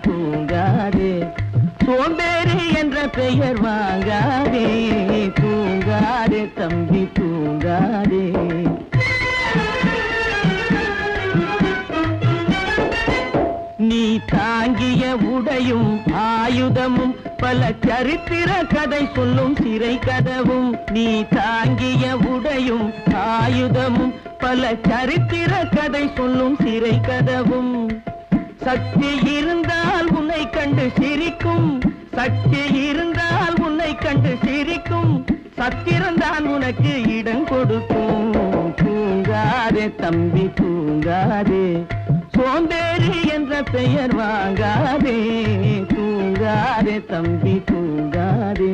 தூங்காதே சோம்பேறி என்ற பெயர் வாங்காதே தூங்காதே தம்பி தூங்காதே நீ தாங்கிய உடையும் ஆயுதமும் பல சரித்திர கதை சொல்லும் சிறை கதவும் நீ தாங்கிய உடையும் ஆயுதமும் பல சரித்திர கதை சொல்லும் சிறை கதவும் சக்தி இருந்தால் உன்னை கண்டு சிரிக்கும் சக்தி இருந்தால் உன்னை கண்டு சிரிக்கும் சத்திரந்தான் உனக்கு இடம் கொடுக்கும் தூங்காதே தம்பி தூங்காதே சோம்பேறி என்ற பெயர் வாங்காதே தூங்காதே தம்பி தூங்காதே